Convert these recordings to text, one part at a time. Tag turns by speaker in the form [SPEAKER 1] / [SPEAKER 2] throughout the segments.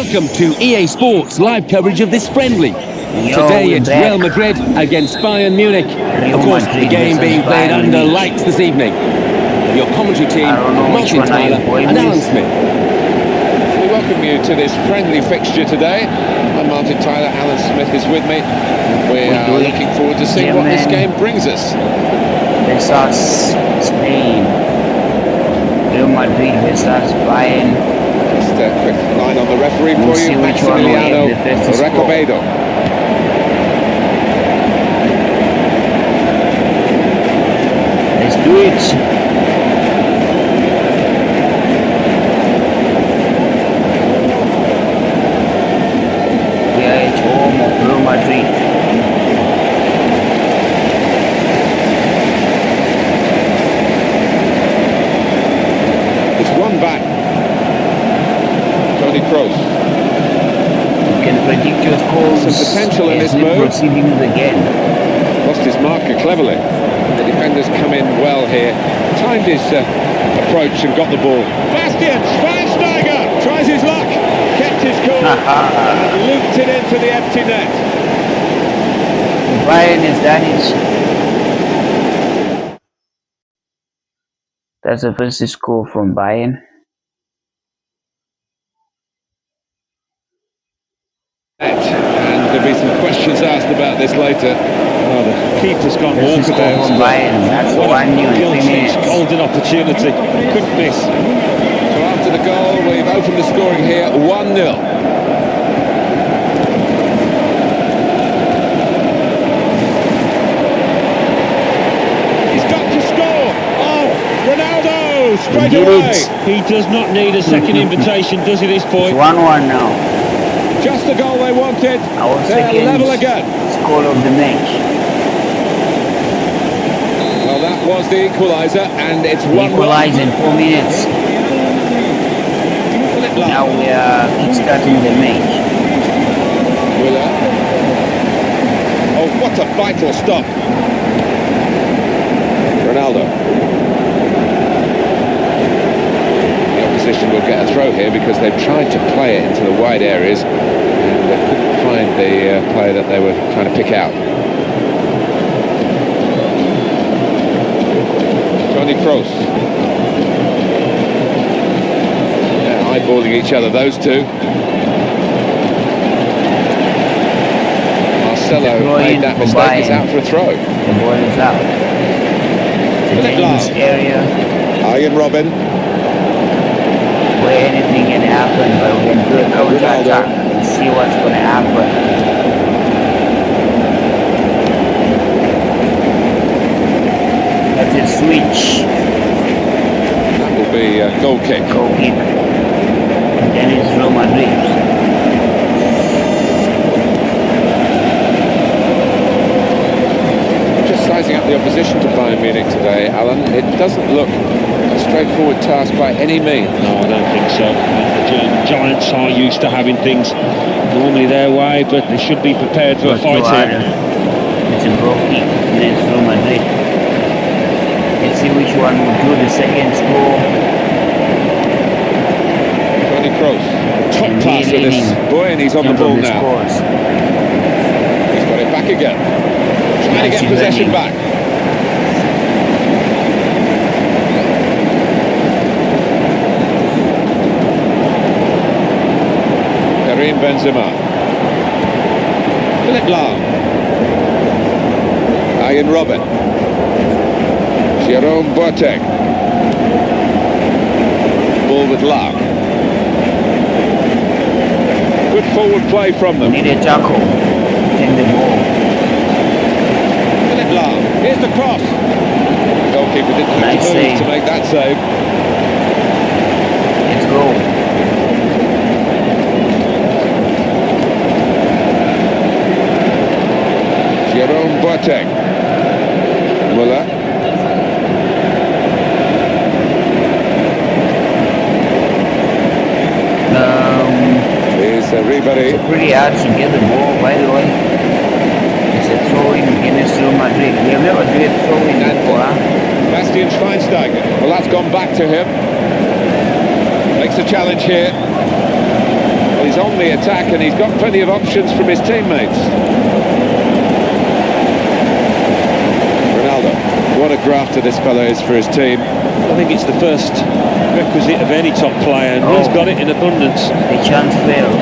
[SPEAKER 1] Welcome to EA Sports live coverage of this friendly. Today it's Real Madrid against Bayern Munich. Of course, the game being played under lights this evening. Your commentary team, Martin Tyler and Alan Smith.
[SPEAKER 2] We welcome you to this friendly fixture today. I'm Martin Tyler, Alan Smith is with me. We are looking forward to seeing what this game brings us.
[SPEAKER 3] Versus Spain. Real Madrid versus Bayern.
[SPEAKER 2] Just a quick line on the referee for you, Maximiliano Recobedo.
[SPEAKER 3] Let's do it. We are at home of Real Madrid.
[SPEAKER 2] It's one back. Tony Kroos.
[SPEAKER 3] You can predict your scores.
[SPEAKER 2] Some potential in this move.
[SPEAKER 3] Proceeding again.
[SPEAKER 2] Lost his marker cleverly. The defenders come in well here. Timed his approach and got the ball. Bastian Schweinsteiger tries his luck. Kept his cool and looped it into the empty net.
[SPEAKER 3] Bayern has done it. That's the first score from Bayern.
[SPEAKER 2] And there'll be some questions asked about this later.
[SPEAKER 4] Oh, the keeper's gone walkabout.
[SPEAKER 3] That's the one new
[SPEAKER 4] golden opportunity. Couldn't miss.
[SPEAKER 2] So after the goal, we've opened the scoring here 1-0. He's got to score. Oh, Ronaldo straight away.
[SPEAKER 4] He does not need a second invitation, does he, this point?
[SPEAKER 3] 1-1 now.
[SPEAKER 2] Just the goal they wanted. They're level again.
[SPEAKER 3] Score of the match.
[SPEAKER 2] Well, that was the equaliser, and it's 1-1.
[SPEAKER 3] Equaliser in 4 minutes. Now we are kickstarting the match.
[SPEAKER 2] Willer. Oh, what a vital stop. Ronaldo. The opposition will get a throw here because they've tried to play it into the wide areas and they couldn't find the player that they were trying to pick out. Toni Kroos. Yeah, eyeballing each other, those two. Marcelo made that mistake, he's out for a throw.
[SPEAKER 3] The ball is out. The dangerous area.
[SPEAKER 2] Arjen Robben.
[SPEAKER 3] Where anything can happen, but we can do a counter-attack and see what's going to happen. That's a switch.
[SPEAKER 2] That will be a goal kick.
[SPEAKER 3] Goal kick. And then it's Real Madrid.
[SPEAKER 2] Just sizing up the opposition to Bayern Munich today, Alan. It doesn't look a straightforward task by any means.
[SPEAKER 4] No, I don't think so. The Giants are used to having things normally their way, but they should be prepared for a fight here.
[SPEAKER 3] It's a goal kick. And it's Real Madrid. Let's see which one will do the second score.
[SPEAKER 2] Toni Kroos, top pass of this boy, and he's on the ball now.
[SPEAKER 3] Scores.
[SPEAKER 2] He's got it back again. Trying to get possession back. Karim Benzema. Philipp Lahm. Arjen Robben. Jerome Boateng. Ball with Lahm. Good forward play from them.
[SPEAKER 3] Need a tackle. Take the ball.
[SPEAKER 2] Philipp Lahm. Here's the cross. The goalkeeper didn't have to move to make that save.
[SPEAKER 3] Let's go.
[SPEAKER 2] Jerome Boateng. Muller. Here's Ribéry.
[SPEAKER 3] It's pretty hard to get the ball, by the way. It's a throw-in against Real Madrid. We have never did a throw-in before, huh?
[SPEAKER 2] Bastian Schweinsteiger. Well, that's gone back to him. Makes a challenge here. Well, he's on the attack and he's got plenty of options from his teammates. Ronaldo, what a grafter this fellow is for his team.
[SPEAKER 4] I think it's the first requisite of any top player, and he's got it in abundance.
[SPEAKER 3] The chance failed.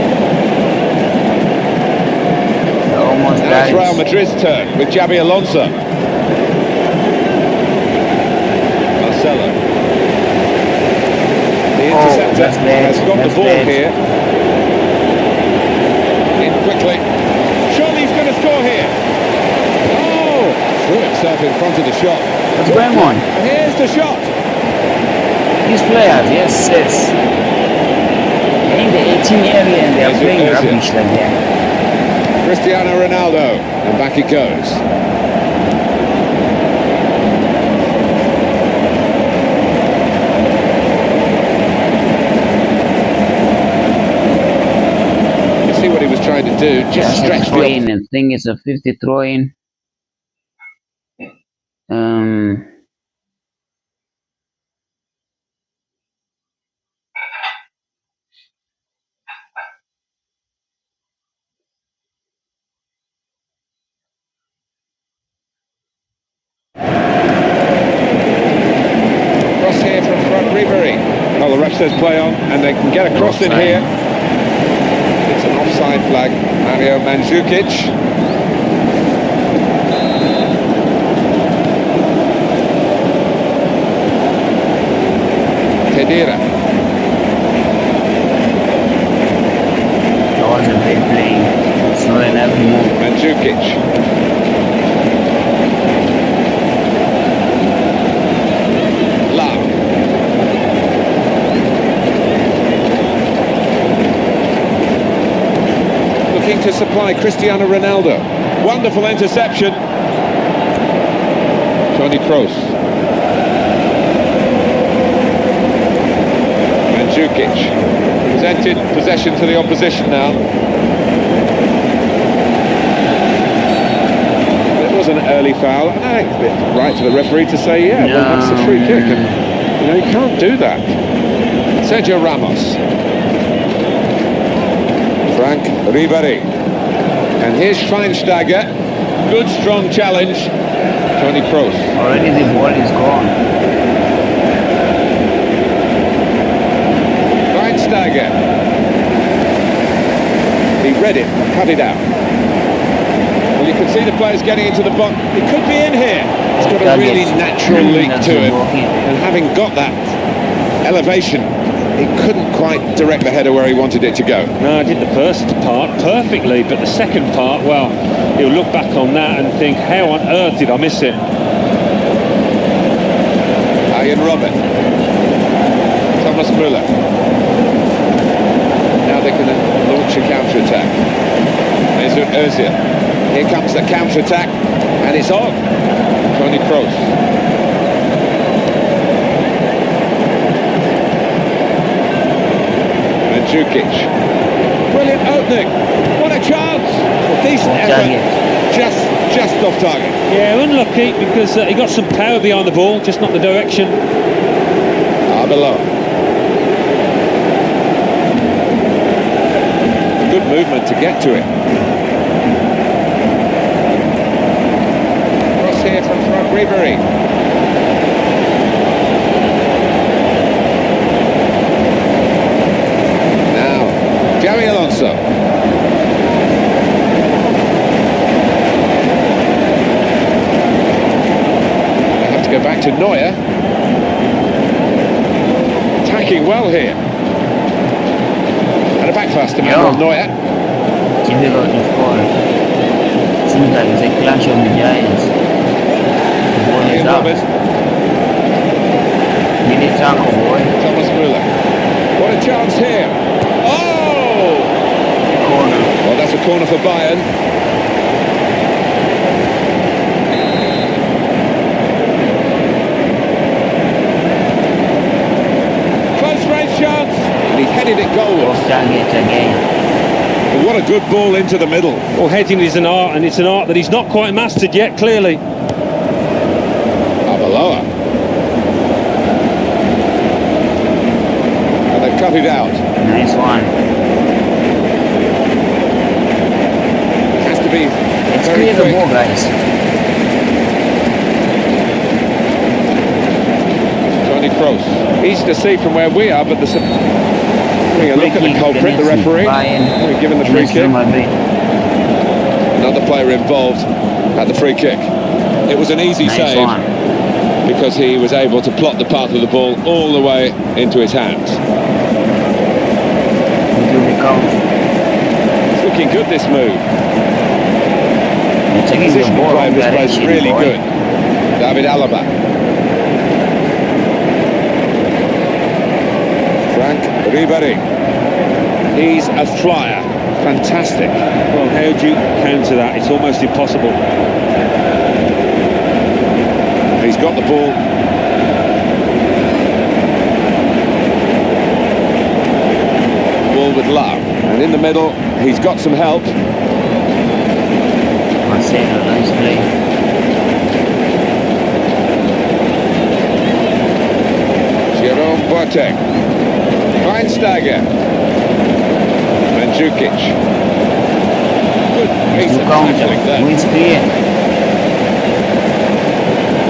[SPEAKER 3] Almost
[SPEAKER 2] Now
[SPEAKER 3] died.
[SPEAKER 2] it's Real Madrid's turn with Xabi Alonso. Marcelo. The interceptor has got the ball here. In quickly. Surely he's going to score here. Oh! Threw himself in front of the shot.
[SPEAKER 3] What's going on?
[SPEAKER 2] And here's the shot.
[SPEAKER 3] These players, yes. In the 18 area and they are playing rubbish like that.
[SPEAKER 2] Cristiano Ronaldo. And back it goes. See what he was trying to do, just stretch
[SPEAKER 3] throw
[SPEAKER 2] the
[SPEAKER 3] in, and think it's a 50 throw in.
[SPEAKER 2] cross here from front Ribery. Well, the ref says play on, and they can get a cross in here. It's an offside flag. Mario Mandzukic. Kedira.
[SPEAKER 3] That was a great playing. Slowing every move.
[SPEAKER 2] Mandzukic. Looking to supply Cristiano Ronaldo. Wonderful interception. Toni Kroos. Mandzukic. Presented possession to the opposition now. It was an early foul. And I think it's right for the referee to say, yeah, well, that's a free kick. And, you know, you can't do that. Sergio Ramos. Frank Ribery. And here's Schweinsteiger. Good strong challenge. Toni Kroos.
[SPEAKER 3] Already the ball is gone.
[SPEAKER 2] Schweinsteiger. He read it, cut it out. Well, you can see the players getting into the box. It could be in here. It's got a really natural leak to it. And having got that elevation, he couldn't quite direct the header where he wanted it to go.
[SPEAKER 4] No, I did the first part perfectly, but the second part, well, he'll look back on that and think, how on earth did I miss it?
[SPEAKER 2] Ian Robin. Thomas Müller. Now they can launch a counter-attack. Mesut Özil. Here comes the counter-attack, and it's on. Toni Kroos. Mandzukic. Brilliant opening. What a chance. A decent effort. Just off target.
[SPEAKER 4] Yeah, unlucky because he got some power behind the ball, just not the direction.
[SPEAKER 2] Below. Good movement to get to it. Cross here from front Ribery. Now, Xabi Alonso. They have to go back to Neuer. Attacking well here. And a back pass to Manuel Neuer.
[SPEAKER 3] Difficult to score. Seems like it's a clash of the giants. The ball is out. Mini tackle, boy.
[SPEAKER 2] Thomas Müller. What a chance here. Oh!
[SPEAKER 3] Corner.
[SPEAKER 2] Well, that's a corner for Bayern. Chance, and he headed it goalwards.
[SPEAKER 3] Target again.
[SPEAKER 2] What a good ball into the middle.
[SPEAKER 4] Well, heading is an art, and it's an art that he's not quite mastered yet, clearly.
[SPEAKER 2] Arbeloa. And they cut it out.
[SPEAKER 3] Nice one.
[SPEAKER 2] to be
[SPEAKER 3] Let's
[SPEAKER 2] very
[SPEAKER 3] clear the
[SPEAKER 2] quick.
[SPEAKER 3] ball, guys.
[SPEAKER 2] Tony Kroos. Easy to see from where we are, but there's having a look at the culprit, the referee. We're given the free kick. Another player involved at the free kick. It was an easy save because he was able to plot the path of the ball all the way into his hands. It's looking good, this move. Position play of this place is really good. David Alaba. Frank Ribéry. He's a flyer. Fantastic.
[SPEAKER 4] Well, how do you counter that? It's almost impossible.
[SPEAKER 2] He's got the ball. Ball with love. And in the middle, he's got some help.
[SPEAKER 3] Marcelo, nice play.
[SPEAKER 2] Jerome Boateng. Schweinsteiger. Mandzukic. Good piece of tackling there.
[SPEAKER 3] Wins clear.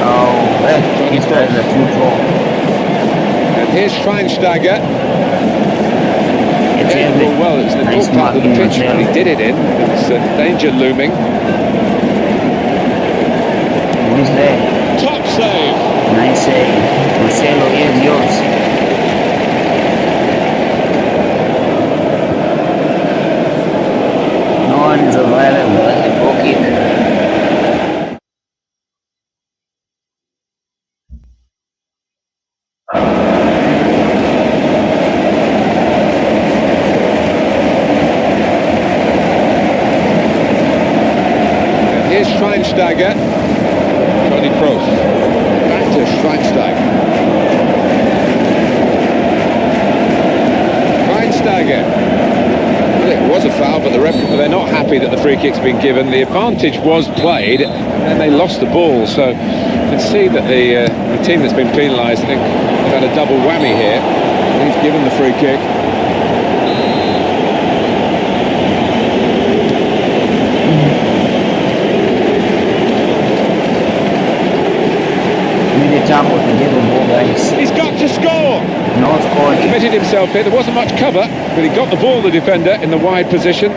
[SPEAKER 3] Oh, he's got the 2-4.
[SPEAKER 2] And here's Schweinsteiger.
[SPEAKER 3] It's
[SPEAKER 2] Yeah, well, it's the
[SPEAKER 3] nice
[SPEAKER 2] top part of the
[SPEAKER 3] marking,
[SPEAKER 2] pitch,
[SPEAKER 3] Marcelo.
[SPEAKER 2] but he did it in. It's danger looming.
[SPEAKER 3] Who's there?
[SPEAKER 2] Top save.
[SPEAKER 3] Nice save. Marcelo, here's yours. No one is available. That's a goal kick.
[SPEAKER 2] And here's Schweinsteiger. Tony Kroos. Back to Schweinsteiger. Schweinsteiger. Well, it was a foul, but they're not happy that the free kick's been given. The advantage was played, and they lost the ball. So you can see that the team that's been penalised, I think they've had a double whammy here. He's given the free kick. He's got to score.
[SPEAKER 3] No scoring.
[SPEAKER 2] Committed himself here. There wasn't much cover, but he got the ball, the defender, in the wide position.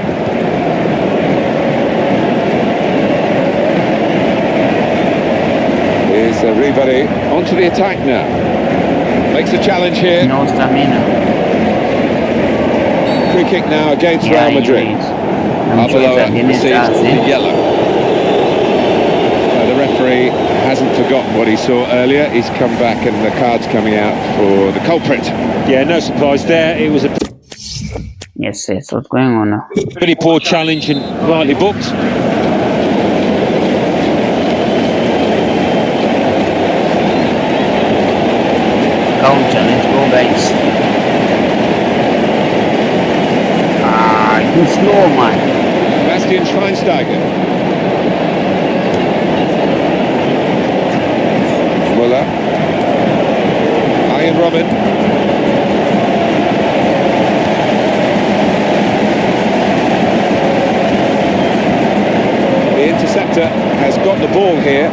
[SPEAKER 2] Here's Ribéry onto the attack now. Makes a challenge here.
[SPEAKER 3] No stamina.
[SPEAKER 2] Free kick now against Real Madrid. Arbeloa receives the yellow. The referee hasn't forgotten what he saw earlier. He's come back and the card's coming out for the culprit.
[SPEAKER 4] Yeah, no surprise there. It was a
[SPEAKER 3] Yes, what's going on now?
[SPEAKER 4] pretty poor challenge and rightly booked.
[SPEAKER 3] Counter, let's go, guys. Too slow, man.
[SPEAKER 2] Bastian Schweinsteiger. Muller. Ian Robin. The interceptor has got the ball here.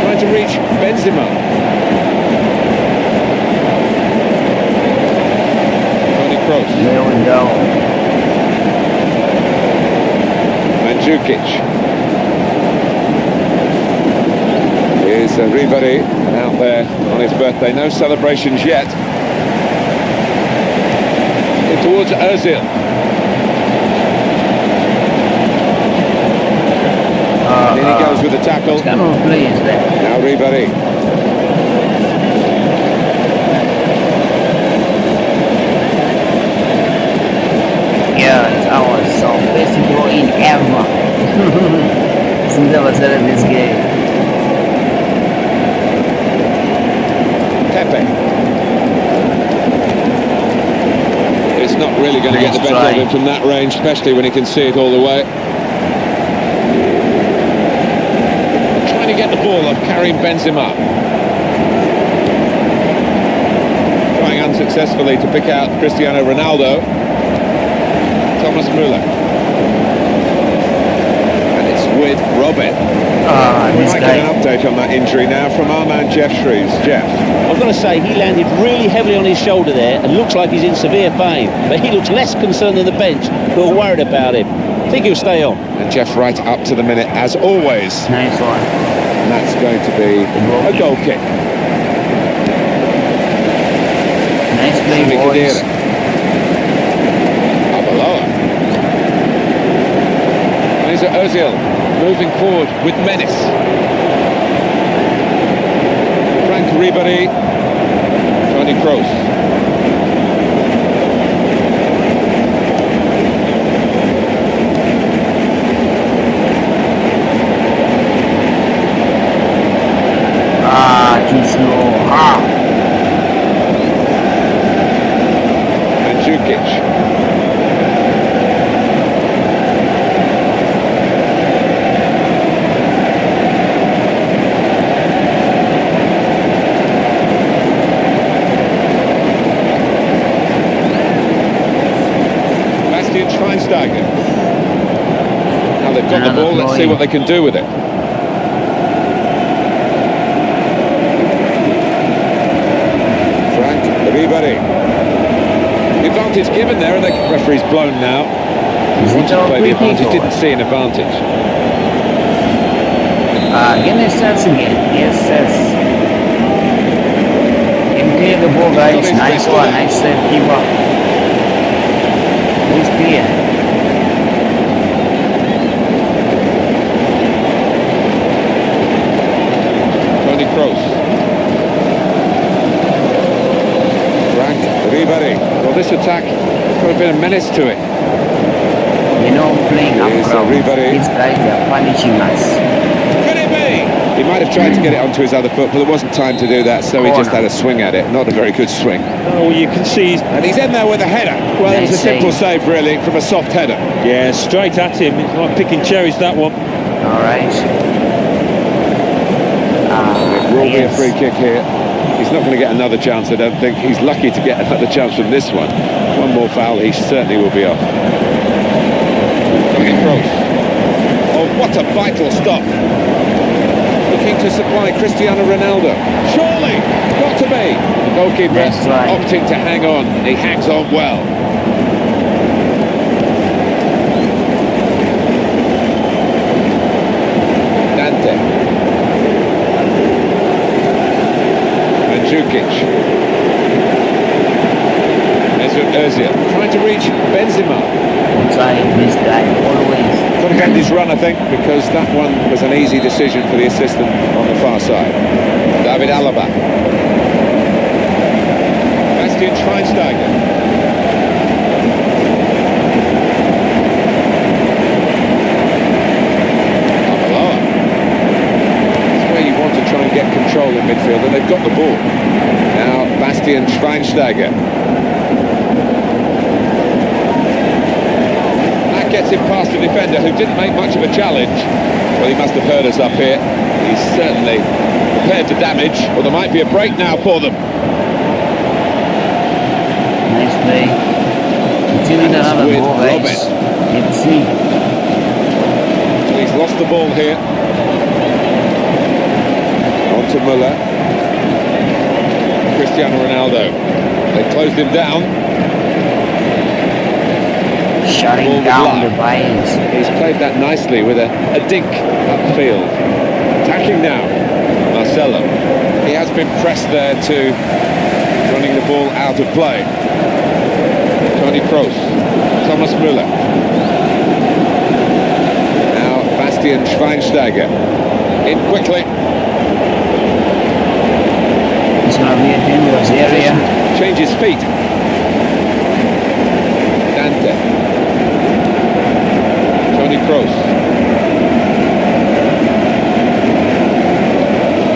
[SPEAKER 2] Trying to reach Benzema. Toni Kroos.
[SPEAKER 3] There we go.
[SPEAKER 2] Mandzukic. Here's Ribéry out there on his birthday. No celebrations yet. In towards Ozil. In he goes with the tackle.
[SPEAKER 3] What kind of play is that?
[SPEAKER 2] Now Ribéry.
[SPEAKER 3] Yeah, it's ours. So best goal in ever. Since I was in this game.
[SPEAKER 2] Pepe. It's not really going to get the better of him from that range, especially when he can see it all the way. Trying to get the ball off Karim Benzema. Going unsuccessfully to pick out Cristiano Ronaldo. Thomas Müller. And it's with Robin. We might get an update on that injury now from our man Jeff Streamz. Jeff.
[SPEAKER 5] I've got to say, he landed really heavily on his shoulder there and looks like he's in severe pain. But he looks less concerned than the bench, who are worried about him. I think he'll stay on.
[SPEAKER 2] And Jeff right up to the minute, as always.
[SPEAKER 3] Nice one.
[SPEAKER 2] And that's going to be a goal kick.
[SPEAKER 3] Nice play, boys.
[SPEAKER 2] Ozil moving forward with menace. Frank Ribéry, Toni Kroos.
[SPEAKER 3] Too slow.
[SPEAKER 2] Mandzukic. Now they've got the ball, let's see what they can do with it. Frank Ribéry. The advantage given there, and the referee's blown now. He wanted to play the advantage, didn't see an advantage.
[SPEAKER 3] Again it starts again. Yes, yes. Can clear the ball, guys. Nice one, nice save, keeper. Who's clear?
[SPEAKER 2] Toni Kroos. Frank Ribéry. Well, this attack got a bit of menace to it.
[SPEAKER 3] You know, playing up crowd. These guys are punishing us.
[SPEAKER 2] Could it be? He might have tried to get it onto his other foot, but there wasn't time to do that, so he just had a swing at it. Not a very good swing.
[SPEAKER 4] Oh, you can see...
[SPEAKER 2] And he's in there with a header. Well, it was a simple save, really, from a soft header.
[SPEAKER 4] Yeah, straight at him. It's like picking cherries, that one.
[SPEAKER 3] All right.
[SPEAKER 2] It will be a free kick here. He's not going to get another chance, I don't think. He's lucky to get another chance from this one. One more foul, he certainly will be off. Toni Kroos. Oh, what a vital stop. Looking to supply Cristiano Ronaldo. Surely, got to be. The goalkeeper opting to hang on. He hangs on well. Dante. Mandzukic. Ozil trying to reach Benzema.
[SPEAKER 3] Inside this guy, always.
[SPEAKER 2] Got to get this run, I think, because that one was an easy decision for the assistant on the far side. David Alaba. Bastian Schweinsteiger. That's where you want to try and get control in midfield, and they've got the ball. Now, Bastian Schweinsteiger. Gets him past the defender, who didn't make much of a challenge. Well, he must have heard us up here. He's certainly prepared to damage, or there might be a break now for them.
[SPEAKER 3] Nice play. It's even another ball, guys. Let's see.
[SPEAKER 2] He's lost the ball here. On to Müller. Cristiano Ronaldo. They closed him down.
[SPEAKER 3] Shutting down the Bayerns.
[SPEAKER 2] He's played that nicely with a dink upfield. Attacking now, Marcelo. He has been pressed there too, running the ball out of play. Toni Kroos, Thomas Müller. Now Bastian Schweinsteiger. In quickly.
[SPEAKER 3] It's going to be a dangerous area.
[SPEAKER 2] Changes feet. Dante. Toni Kroos.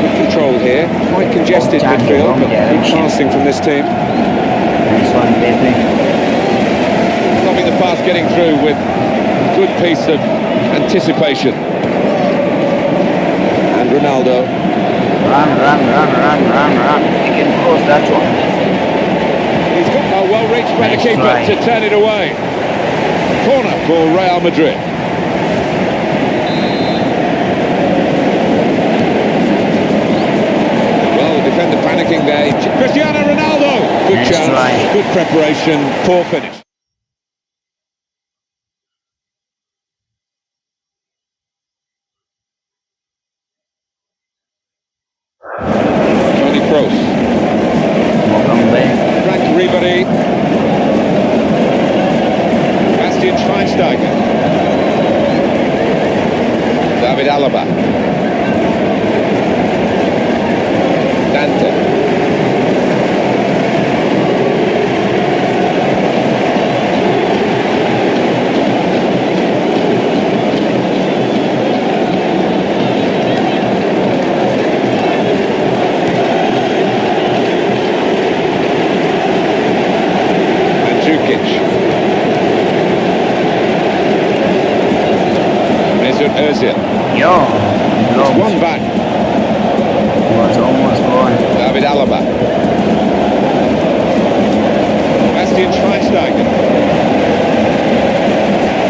[SPEAKER 2] Good control here. Quite congested midfield, but good passing from this team.
[SPEAKER 3] Nice one, baby.
[SPEAKER 2] Stopping the pass getting through with a good piece of anticipation. And Ronaldo.
[SPEAKER 3] Run. You can cross that one.
[SPEAKER 2] He's got well reached by the
[SPEAKER 3] Nice
[SPEAKER 2] keeper
[SPEAKER 3] try.
[SPEAKER 2] to turn it away. Corner for Real Madrid. Well, the defender panicking there. Cristiano Ronaldo. Good
[SPEAKER 3] Nice
[SPEAKER 2] chance,
[SPEAKER 3] try.
[SPEAKER 2] good preparation, poor finish. Toni Kroos. Frank Ribery. Bastian Schweinsteiger. David Alaba. Dante. Ozil.
[SPEAKER 3] Yo,
[SPEAKER 2] It's one back.
[SPEAKER 3] was almost gone.
[SPEAKER 2] David Alaba. Bastian Schweinsteiger.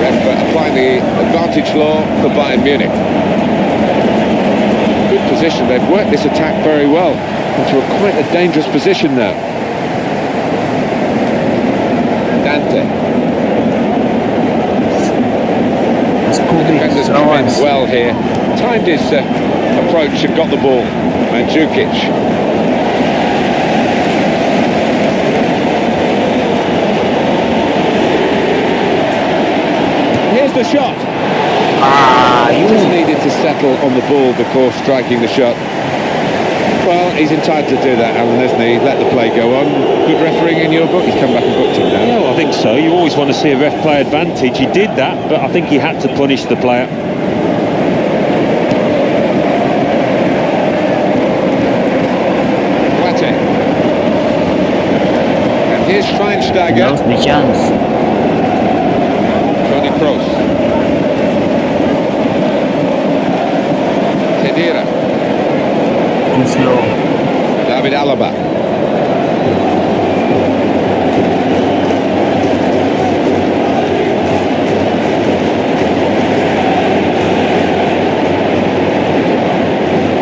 [SPEAKER 2] Ref applying the advantage law for Bayern Munich. Good position. They've worked this attack very well into quite a dangerous position now. Dante. Defenders come in well here. Timed his approach and got the ball. Mandzukic. Here's the shot. He just needed to settle on the ball before striking the shot. Well, he's entitled to do that, Alan, isn't he? Let the play go on. Good refereeing in your book. He's come back and booked him now.
[SPEAKER 4] Yeah, well, I think so. You always want to see a ref play advantage. He did that, but I think he had to punish the player.
[SPEAKER 2] And here's Schweinsteiger.
[SPEAKER 3] Lost the chance.
[SPEAKER 2] Toni Kroos. Kedira.
[SPEAKER 3] Too slow.
[SPEAKER 2] David Alaba.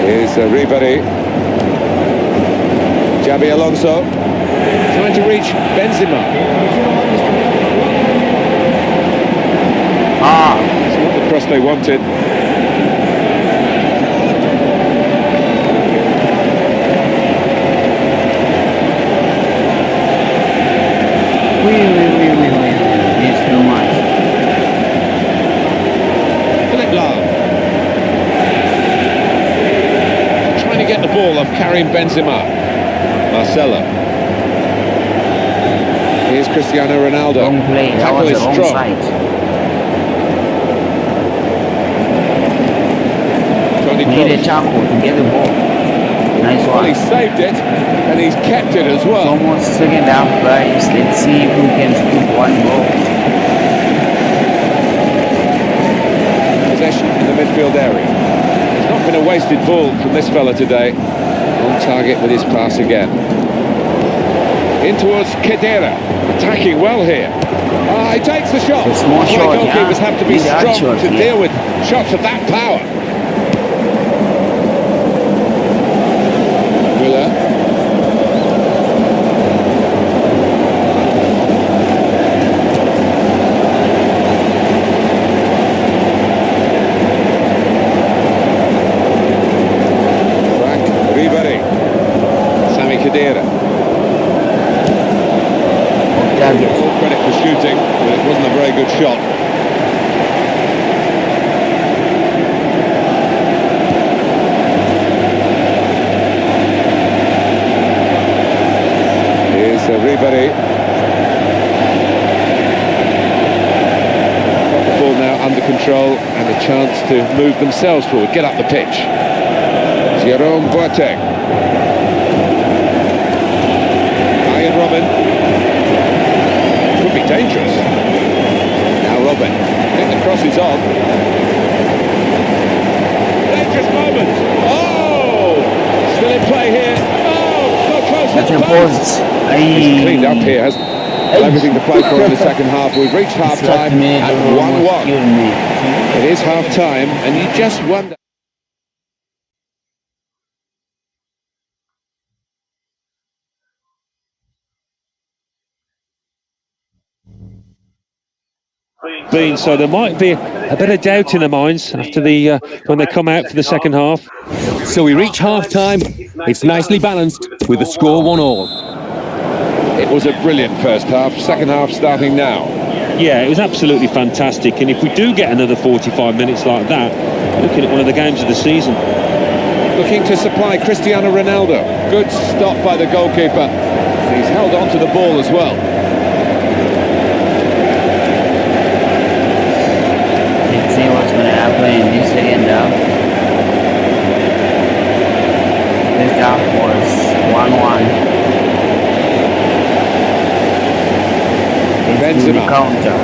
[SPEAKER 2] Here's Ribery. Xabi Alonso. Trying to reach Benzema. It's not the cross they wanted.
[SPEAKER 3] It's too much.
[SPEAKER 2] Trying to get the ball off Karim Benzema. Marcelo. Here's Cristiano Ronaldo.
[SPEAKER 3] Wrong play. That
[SPEAKER 2] Tackle
[SPEAKER 3] was
[SPEAKER 2] is
[SPEAKER 3] the wrong
[SPEAKER 2] strong.
[SPEAKER 3] side.
[SPEAKER 2] Toni
[SPEAKER 3] Need a
[SPEAKER 2] Kroos.
[SPEAKER 3] tackle to get the ball. Nice
[SPEAKER 2] Well,
[SPEAKER 3] one.
[SPEAKER 2] he saved it, and he's kept it as
[SPEAKER 3] It's
[SPEAKER 2] well.
[SPEAKER 3] almost second half, guys. Let's see who can scoop one goal.
[SPEAKER 2] Possession in the midfield area. There's not been a wasted ball from this fella today. On target with his pass again. In towards Kedira. Attacking well here. He takes the shot.
[SPEAKER 3] It's a small
[SPEAKER 2] That's why
[SPEAKER 3] shot,
[SPEAKER 2] goalkeepers
[SPEAKER 3] yeah.
[SPEAKER 2] have to be
[SPEAKER 3] Need that
[SPEAKER 2] strong
[SPEAKER 3] shot,
[SPEAKER 2] to
[SPEAKER 3] yeah.
[SPEAKER 2] deal with shots of that power. Müller. Frank Ribery. Sami Khedira. All credit for shooting, but it wasn't a very good shot. Here's Ribery. Got the ball now under control and a chance to move themselves forward, get up the pitch. Jerome Boateng. Ian Robin. Could be dangerous. Now Robin. I think the cross is on. Dangerous moment. Oh! Still in play here. Oh! So close with
[SPEAKER 3] Acha post.
[SPEAKER 2] He's cleaned up here, hasn't he? Everything to play for in the second half. We've reached half-time at 1-1. It is half-time, and you just wonder...
[SPEAKER 4] So there might be a bit of doubt in their minds after the when they come out for the second half.
[SPEAKER 1] So we reach half-time. It's nicely balanced with the score 1-1.
[SPEAKER 2] It was a brilliant first half. Second half starting now.
[SPEAKER 4] Yeah, it was absolutely fantastic. And if we do get another 45 minutes like that, looking at one of the games of the season.
[SPEAKER 2] Looking to supply Cristiano Ronaldo. Good stop by the goalkeeper. He's held on to the ball as well.
[SPEAKER 3] Let's see what's going to happen in this second half. This half was 1-1.
[SPEAKER 2] Benzema.
[SPEAKER 3] Counter.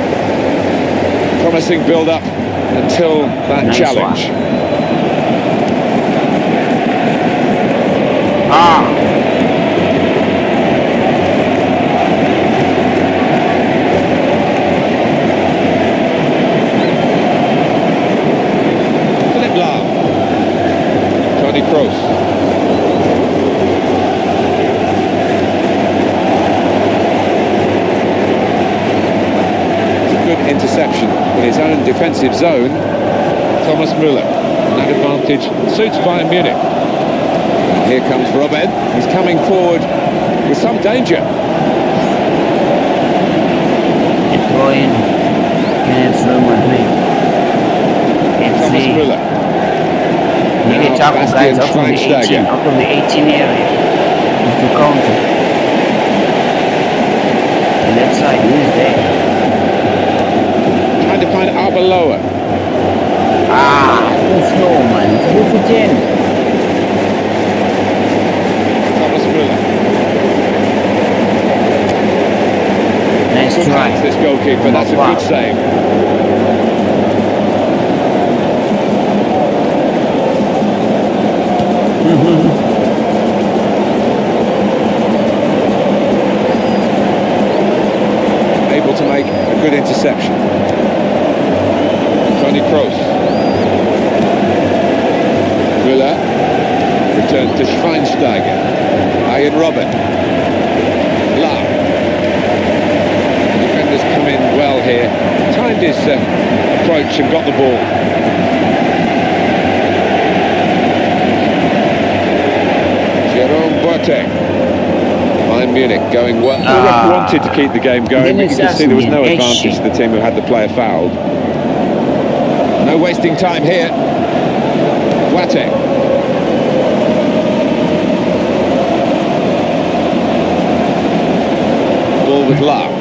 [SPEAKER 2] Promising build-up until that
[SPEAKER 3] Nice
[SPEAKER 2] challenge.
[SPEAKER 3] One.
[SPEAKER 2] Philip Lahm. Toni Kroos. Interception in his own defensive zone. Thomas Müller, and that advantage suits Bayern Munich. And here comes Robben. He's coming forward with some danger.
[SPEAKER 3] Deploying against Real Madrid.
[SPEAKER 2] Thomas Müller.
[SPEAKER 3] Maybe tackle guys up from the 18, up from the 18 area to counter. The left side, who is there?
[SPEAKER 2] Trying to find Arbeloa.
[SPEAKER 3] It's no man. It's a 10.
[SPEAKER 2] Thomas Müller.
[SPEAKER 3] Nice
[SPEAKER 2] Good
[SPEAKER 3] try.
[SPEAKER 2] hands, this goalkeeper. That's a good save. Able to make a good interception. Toni Kroos. Müller returns to Schweinsteiger. Bayern Robben. Lahm. Defenders come in well here. Timed his approach and got the ball. Jerome Boateng. Bayern Munich going well. The ref wanted to keep the game going, but you can see there was no advantage to the team who had the player fouled. No wasting time here. Boateng. Ball with Lahm.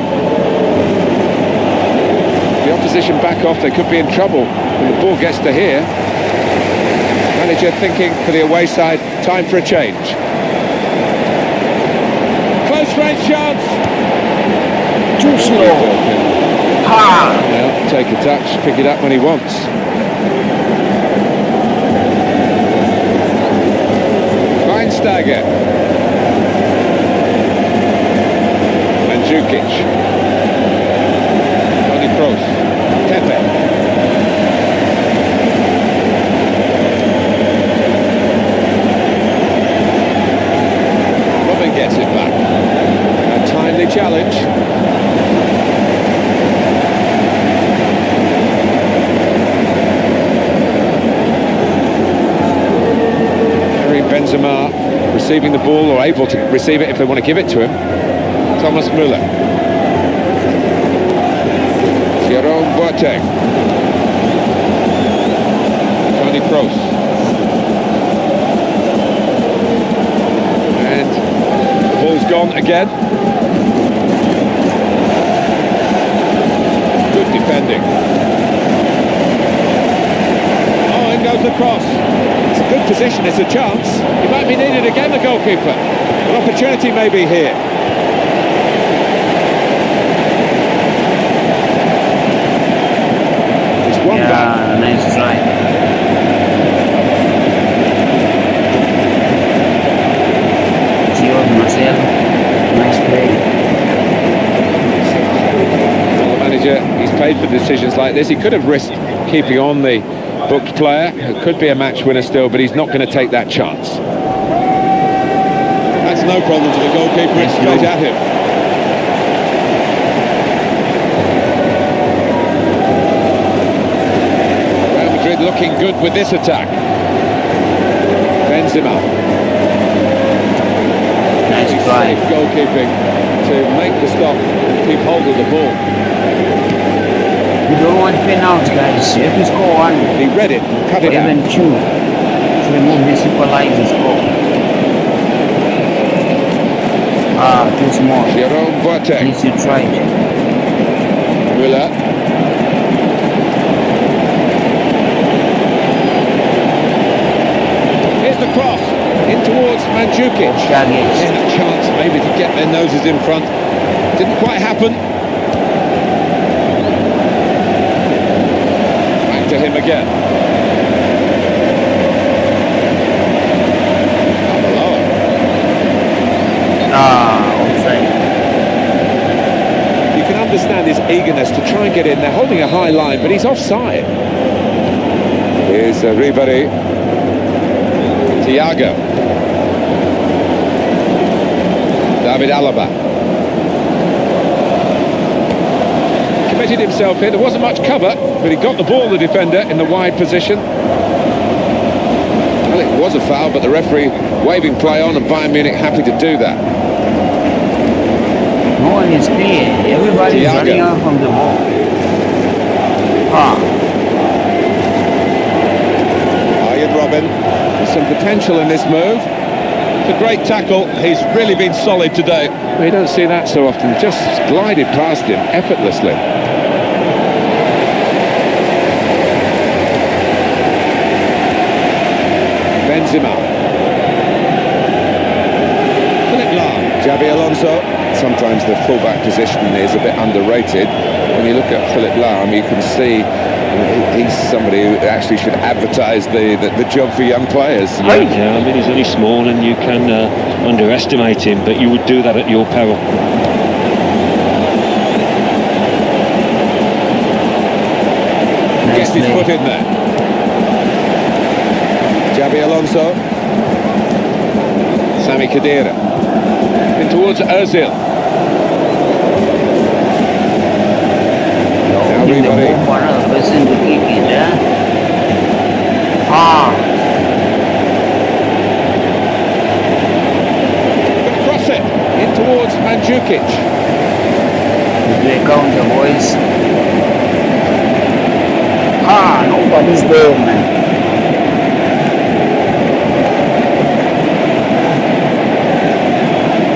[SPEAKER 2] The opposition back off, they could be in trouble when the ball gets to here. Manager thinking for the away side, time for a change. Close range chance.
[SPEAKER 3] Too slow.
[SPEAKER 2] Well, take a touch, pick it up when he wants. Schweinsteiger. Mandzukic. Toni Kroos. Pepe. Robben gets it back. A timely challenge. Benzema receiving the ball, or able to receive it if they want to give it to him. Thomas Müller. Jerome Boateng. Toni Kroos. And the ball's gone again. Good defending. Oh, in goes the cross. It's a good position, it's a chance. He might be needed again, the goalkeeper. An opportunity may be here. It's one back.
[SPEAKER 3] Nice try. Marcelo.
[SPEAKER 2] manager, he's paid for decisions like this. He could have risked keeping on the booked player. It could be a match winner still, but he's not going to take that chance.
[SPEAKER 6] That's no problem for the goalkeeper, it's straight at him.
[SPEAKER 2] Real Madrid looking good with this attack. Benzema.
[SPEAKER 3] Nice
[SPEAKER 2] Safe
[SPEAKER 3] try.
[SPEAKER 2] goalkeeping to make the stop and keep hold of the ball.
[SPEAKER 3] You don't want penalties, guys. You have to score one.
[SPEAKER 2] He read it, cut
[SPEAKER 3] Or
[SPEAKER 2] it out.
[SPEAKER 3] even two. To remove this equalizer score. Ah, too small.
[SPEAKER 2] Jerome
[SPEAKER 3] At
[SPEAKER 2] Boateng.
[SPEAKER 3] least you tried.
[SPEAKER 2] Müller. Here's the cross in towards Mandzukic.
[SPEAKER 3] Target.
[SPEAKER 2] And a chance maybe to get their noses in front. Didn't quite happen. Back to him again.
[SPEAKER 3] Offside.
[SPEAKER 2] You can understand his eagerness to try and get in. They're holding a high line, but he's offside. Here's Ribéry. Thiago. David Alaba. Committed himself here. There wasn't much cover, but he got the ball, the defender, in the wide position. Well, it was a foul, but the referee waving play on, and Bayern Munich happy to do that.
[SPEAKER 3] No one is clear. Everybody is
[SPEAKER 2] Thiago.
[SPEAKER 3] running out from the ball.
[SPEAKER 2] Arjen Robben. There's some potential in this move.
[SPEAKER 6] It's a great tackle, he's really been solid today.
[SPEAKER 2] We don't see that so often. Just glided past him effortlessly. Benzema. Philip Lahm. Xabi Alonso. Sometimes the fullback position is a bit underrated. When you look at Philip Lahm, you can see he's somebody who actually should advertise the job for young players.
[SPEAKER 4] Yeah, I mean, he's only small and you can underestimate him, but you would do that at your peril.
[SPEAKER 2] Gets his foot in there. Xabi Alonso. Sami Khedira. In towards Ozil. Now
[SPEAKER 3] Give the
[SPEAKER 2] Ribéry.
[SPEAKER 3] ball for another person to kick it,
[SPEAKER 2] Gonna cross it. In towards Mandzukic.
[SPEAKER 3] You play counter, boys. Nobody's there, man.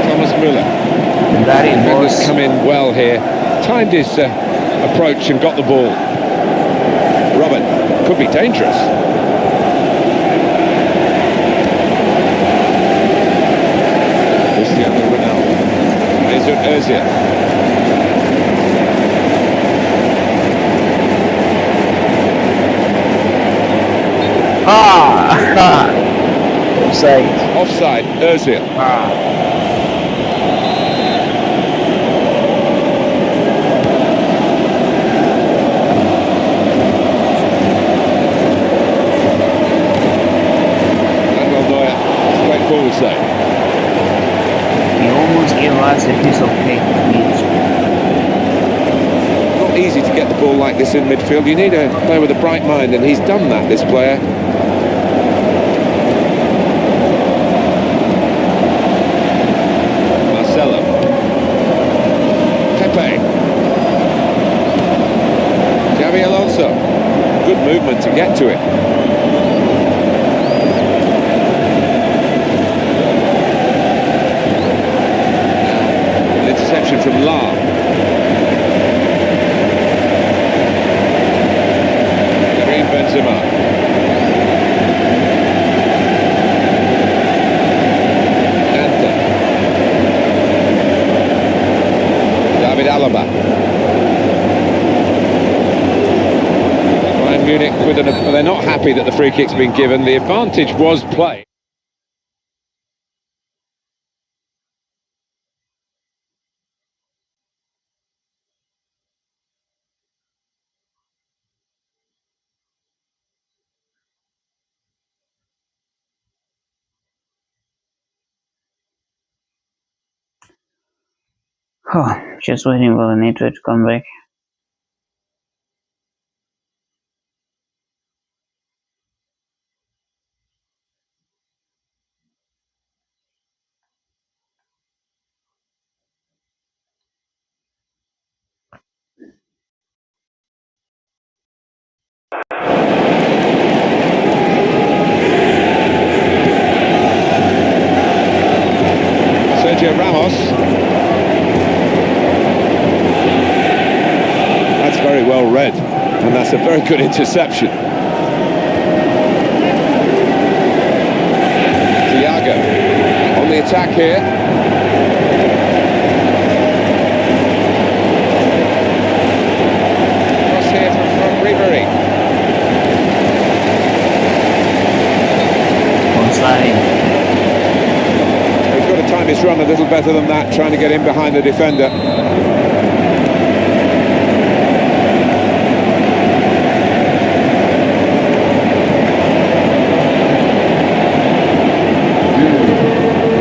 [SPEAKER 2] Thomas Müller.
[SPEAKER 3] Got it,
[SPEAKER 2] Defenders
[SPEAKER 3] boys.
[SPEAKER 2] come in well here. Timed his approach and got the ball. Robert could be dangerous. Cristiano Ronaldo. Mesut Özil.
[SPEAKER 3] Offside.
[SPEAKER 2] Offside. Özil. Straightforward save.
[SPEAKER 3] He almost gave us a piece of cake.
[SPEAKER 2] Not easy to get the ball like this in midfield. You need a player with a bright mind, and he's done that, this player. Marcelo. Pepe. Xabi Alonso. Good movement to get to it. Interception from Lahm. Karim Benzema. Dante. David Alaba. Bayern Munich they're not happy that the free kick's been given. The advantage was played.
[SPEAKER 3] Just waiting for the network to come back.
[SPEAKER 2] Ramos. That's very well read, and that's a very good interception. Thiago on the attack here. Cross here from Ribery.
[SPEAKER 3] Onside.
[SPEAKER 2] Time his run a little better than that, trying to get in behind the defender.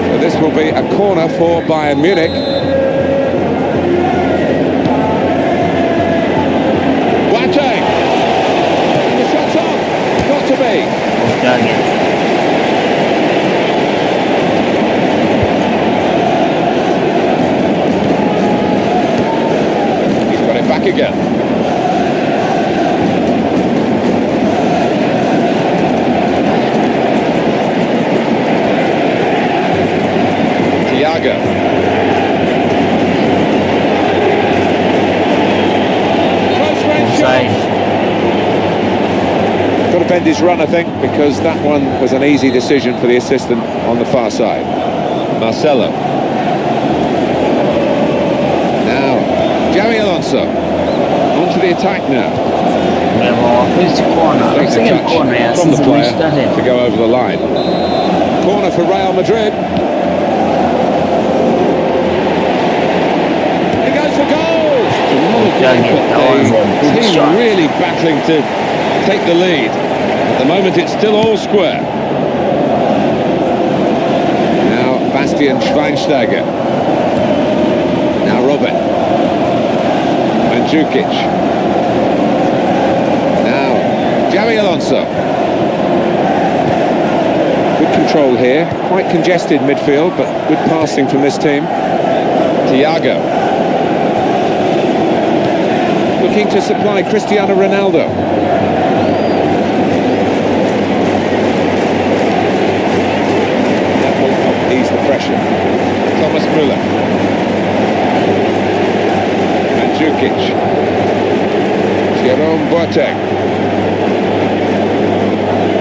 [SPEAKER 2] So this will be a corner for Bayern Munich. Boateng! The shot's on! Got to be! Back again. Thiago. Close range shot. Got to bend his run, I think, because that one was an easy decision for the assistant on the far side. Marcelo. Xabi Alonso onto the attack now.
[SPEAKER 3] First corner, second corner
[SPEAKER 2] from the player to go over the line. Corner for Real Madrid. He goes for goal. The team really battling to take the lead. At the moment, it's still all square. Now Bastian Schweinsteiger. Now Robin. Jukic. Now, Xabi Alonso. Good control here. Quite congested midfield, but good passing from this team. Thiago. Looking to supply Cristiano Ronaldo. That will help ease the pressure. Thomas Müller. Jukic. Jerome Boateng.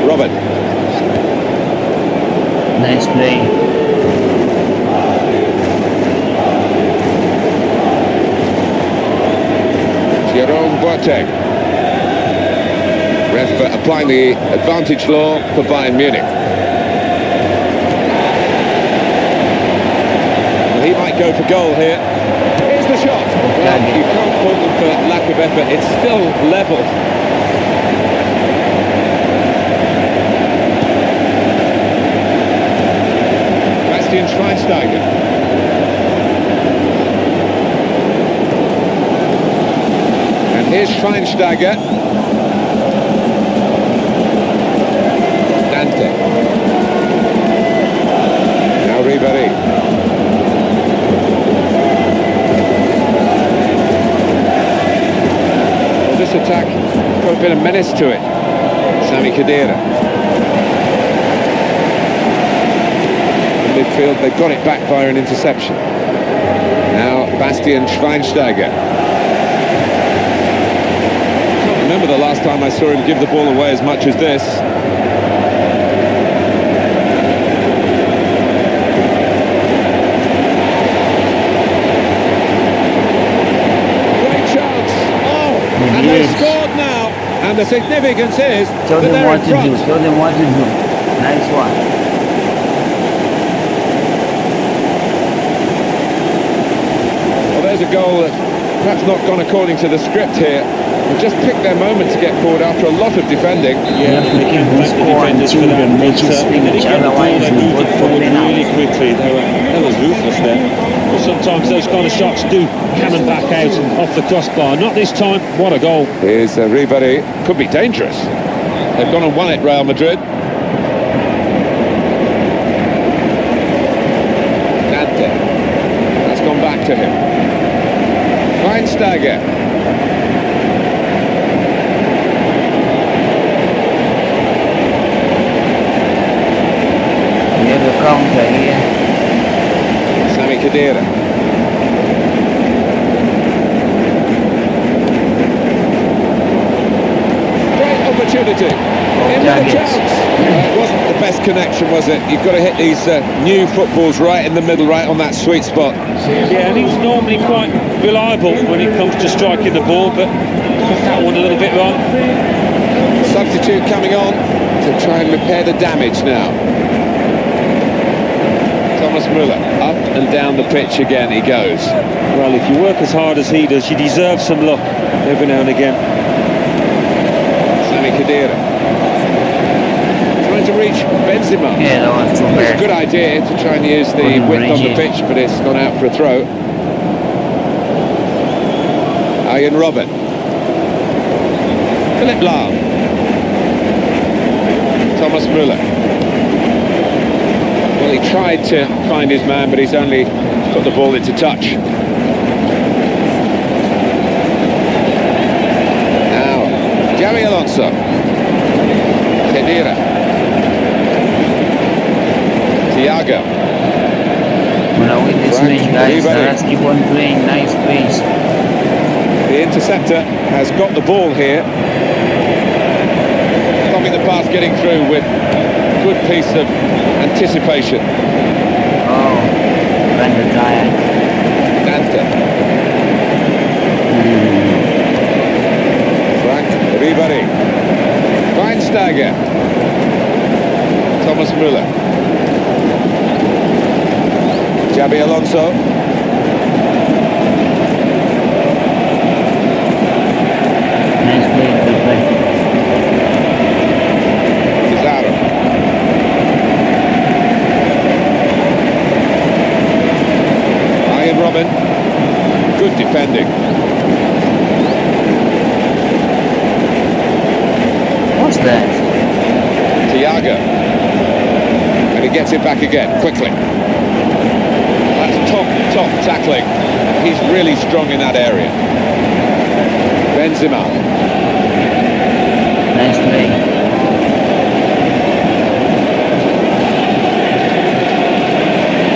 [SPEAKER 2] Robin.
[SPEAKER 3] Nice play.
[SPEAKER 2] Jerome Boateng. Ref applying the advantage law for Bayern Munich. Well, he might go for goal here. Here's the shot. Well, you can't fault them for lack of effort. It's still level. Bastian Schweinsteiger. And here's Schweinsteiger. Dante. Now Ribery. This attack got a bit of menace to it. Sami Khedira. In midfield, they've got it back via an interception. Now Bastian Schweinsteiger. Can't remember the last time I saw him give the ball away as much as this. And they've scored now, and the significance is that they're in front.
[SPEAKER 3] Show them what to do. Nice one.
[SPEAKER 2] Well, there's a goal that's perhaps not gone according to the script here. They just picked their moment to get forward after a lot of defending.
[SPEAKER 4] Yeah, they can thank the defenders for that. They didn't get the ball, they moved it forward really quickly. They were ruthless there. But sometimes those kind of shots do cannon back out and off the crossbar. Not this time. What a goal.
[SPEAKER 2] Here's Ribéry. Could be dangerous. They've gone and won it, Real Madrid. Dante. That's gone back to him. Schweinsteiger.
[SPEAKER 3] We have a counter here.
[SPEAKER 2] Sami Khedira. Great opportunity. Into the chance. It wasn't the best connection, was it? You've got to hit these new footballs right in the middle, right on that sweet spot.
[SPEAKER 4] Yeah, and he's normally quite reliable when it comes to striking the ball, but got that one a little bit wrong.
[SPEAKER 2] Substitute coming on to try and repair the damage now. Thomas Müller, up and down the pitch again he goes.
[SPEAKER 4] Well, if you work as hard as he does, you deserve some luck every now and again.
[SPEAKER 2] Sami Khedira. Trying to reach Benzema.
[SPEAKER 3] Yeah, that was too
[SPEAKER 2] It's a
[SPEAKER 3] bad.
[SPEAKER 2] good idea to try and use the
[SPEAKER 3] Couldn't
[SPEAKER 2] width on
[SPEAKER 3] reach
[SPEAKER 2] the
[SPEAKER 3] it.
[SPEAKER 2] pitch, but it's gone out for a throw. Arjen Robben. Philipp Lahm. Thomas Müller. Well, he tried to find his man, but he's only put the ball into touch. Now, Xabi Alonso. Khedira. Thiago.
[SPEAKER 3] When I win this
[SPEAKER 2] Frank
[SPEAKER 3] match, guys,
[SPEAKER 2] Ribéry.
[SPEAKER 3] let's keep on playing. Nice pace.
[SPEAKER 2] The interceptor has got the ball here. Stopping the pass, getting through with a good piece of anticipation.
[SPEAKER 3] Oh, Van der Dijk.
[SPEAKER 2] Dante. Frank Ribéry. Schweinsteiger. Thomas Müller. Xabi Alonso.
[SPEAKER 3] Nice play, good play.
[SPEAKER 2] Pizarro. Arjen Robben. Good defending.
[SPEAKER 3] What's that?
[SPEAKER 2] Thiago. And he gets it back again, quickly. That's top tackling. He's really strong in that area. Benzema.
[SPEAKER 3] Nice play.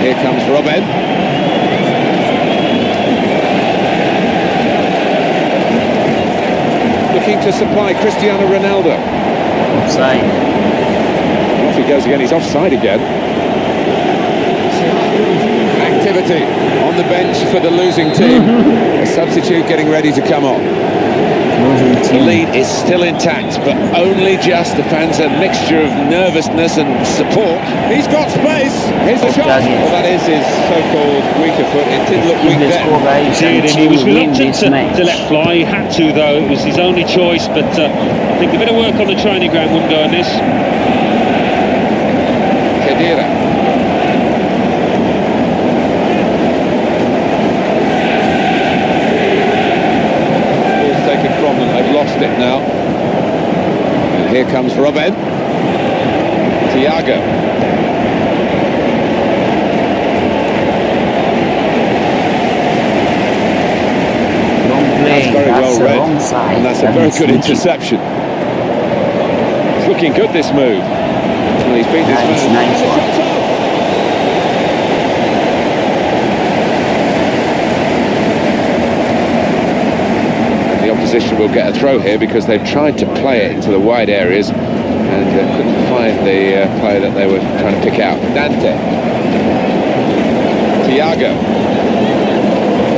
[SPEAKER 2] Here comes Robben. Looking to supply Cristiano Ronaldo.
[SPEAKER 3] Offside.
[SPEAKER 2] Off he goes again, he's offside again. Activity on the bench for the losing team. A substitute getting ready to come on.
[SPEAKER 3] Losing
[SPEAKER 2] The
[SPEAKER 3] team.
[SPEAKER 2] lead is still intact, but only just. The fans, a mixture of nervousness and support. He's got space. Here's the shot. Well, that is his so-called weaker foot. It did look
[SPEAKER 3] Keep
[SPEAKER 2] weak
[SPEAKER 3] the score,
[SPEAKER 2] then.
[SPEAKER 3] guys,
[SPEAKER 4] Did, and he
[SPEAKER 3] until
[SPEAKER 4] was
[SPEAKER 3] we win
[SPEAKER 4] reluctant
[SPEAKER 3] this match.
[SPEAKER 4] to let fly. He had to, though. It was his only choice, but I think a bit of work on the training ground wouldn't go on this.
[SPEAKER 2] Khedira. Ball's taken from them. They've lost it now. And here comes Robben. Thiago.
[SPEAKER 3] Long play.
[SPEAKER 2] That's very well
[SPEAKER 3] the
[SPEAKER 2] read.
[SPEAKER 3] wrong side.
[SPEAKER 2] And that's a
[SPEAKER 3] That
[SPEAKER 2] very
[SPEAKER 3] is
[SPEAKER 2] good
[SPEAKER 3] switching.
[SPEAKER 2] interception. It's looking good, this move. Well, he's beat his
[SPEAKER 3] Nice,
[SPEAKER 2] man.
[SPEAKER 3] nice one.
[SPEAKER 2] The opposition will get a throw here because they've tried to play it into the wide areas and couldn't find the player that they were trying to pick out. Dante. Thiago.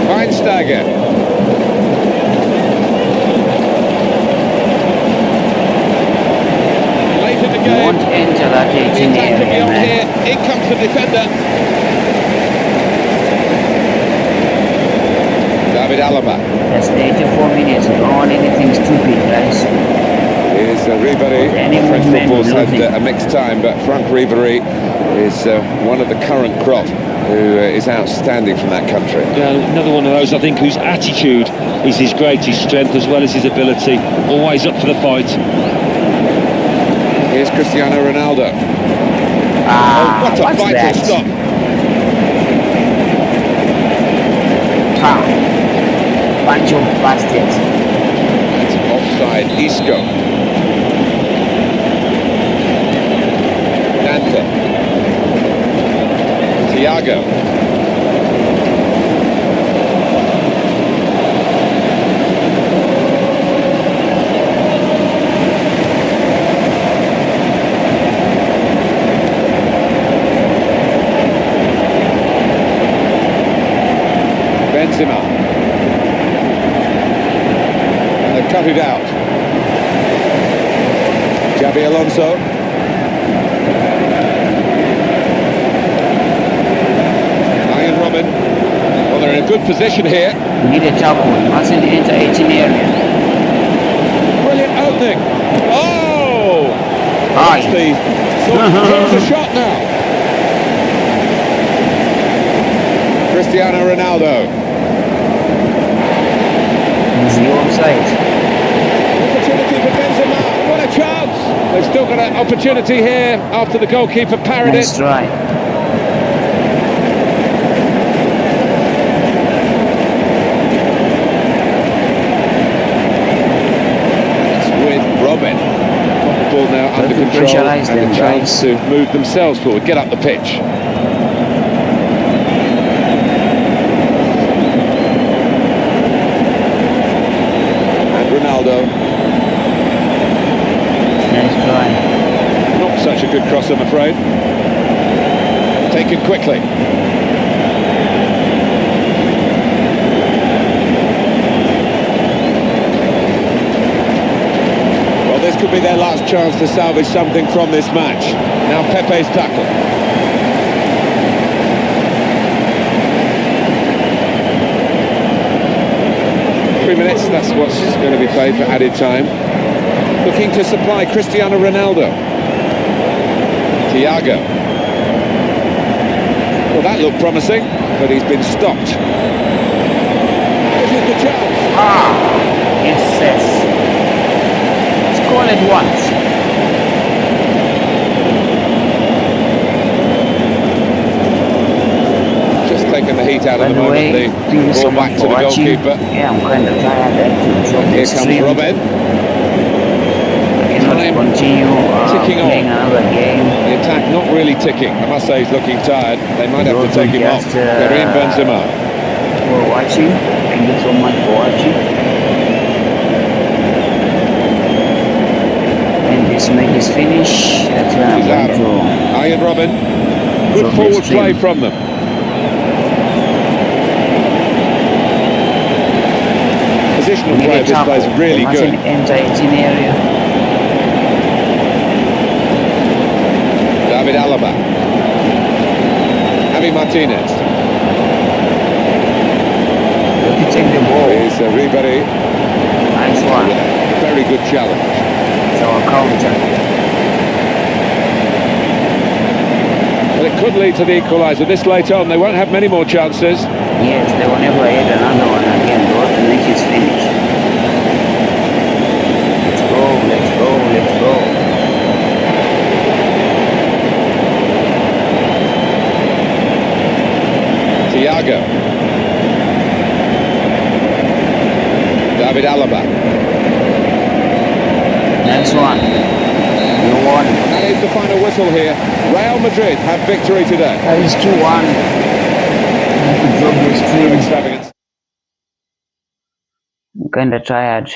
[SPEAKER 2] Schweinsteiger. Late in the
[SPEAKER 3] You
[SPEAKER 2] game.
[SPEAKER 3] won't enter that
[SPEAKER 2] The
[SPEAKER 3] 18
[SPEAKER 2] attack could be
[SPEAKER 3] area,
[SPEAKER 2] on
[SPEAKER 3] man.
[SPEAKER 2] here. In comes the defender. David Alaba.
[SPEAKER 3] That's 84 minutes. You don't want anything stupid.
[SPEAKER 2] Ribéry. French football's had a mixed time, but Franck Ribéry is one of the current crop who is outstanding from that country.
[SPEAKER 4] Yeah, another one of those, I think, whose attitude is his greatest strength as well as his ability. Always up for the fight.
[SPEAKER 2] Here's Cristiano Ronaldo. What a vital stop.
[SPEAKER 3] Bunch of bastards.
[SPEAKER 2] That's offside. Isco. Dante. Thiago. Benzema. And they've cut it out. Xabi Alonso. Robin. Well, they're in a good position here.
[SPEAKER 3] Need a tackle. Mustn't enter 18 area.
[SPEAKER 2] Brilliant opening. Oh! That's the here's a shot now. Cristiano Ronaldo.
[SPEAKER 3] Easy offside.
[SPEAKER 2] Opportunity for Benzema. What a chance! They've still got an opportunity here after the goalkeeper parried
[SPEAKER 3] Nice
[SPEAKER 2] it.
[SPEAKER 3] try.
[SPEAKER 2] Robin. Got the ball now under control and a chance to move themselves forward, get up the pitch. And Ronaldo.
[SPEAKER 3] Nice try.
[SPEAKER 2] Not such a good cross, I'm afraid. Taken quickly. This could be their last chance to salvage something from this match. Now Pepe's tackle. 3 minutes, that's what's going to be played for added time. Looking to supply Cristiano Ronaldo. Thiago. Well, that looked promising, but he's been stopped. This is the chance.
[SPEAKER 3] Yes. Call it once.
[SPEAKER 2] Just taking the heat out of the moment. The ball back to the goalkeeper.
[SPEAKER 3] Yeah, I'm kind of tired.
[SPEAKER 2] Here comes Robin.
[SPEAKER 3] Cannot continue
[SPEAKER 2] ticking
[SPEAKER 3] playing another game.
[SPEAKER 2] The attack not really ticking. I must say he's looking tired. They might have to take him off. Karim Benzema.
[SPEAKER 3] For watching. Thank you so much for watching. This match is finished. That's where I'm going to
[SPEAKER 2] Iron Robin. Good forward play from them. Positional play of this play is really good.
[SPEAKER 3] Enter 18 area.
[SPEAKER 2] David Alaba. Javi Martinez.
[SPEAKER 3] Look at take the ball.
[SPEAKER 2] Here's Ribéry.
[SPEAKER 3] Nice one.
[SPEAKER 2] Very good challenge.
[SPEAKER 3] Our counter.
[SPEAKER 2] Well, it could lead to the equaliser this late on. They won't have many more chances.
[SPEAKER 3] Yes, they will never hit another one again. The match is finished. Let's go, let's go, let's go.
[SPEAKER 2] Thiago. David Alaba.
[SPEAKER 3] Next one. You won.
[SPEAKER 2] That is the final whistle here. Real Madrid have victory today.
[SPEAKER 3] That is 2-1. Drop the stream.
[SPEAKER 2] Extravagance.
[SPEAKER 3] I'm kinda tired.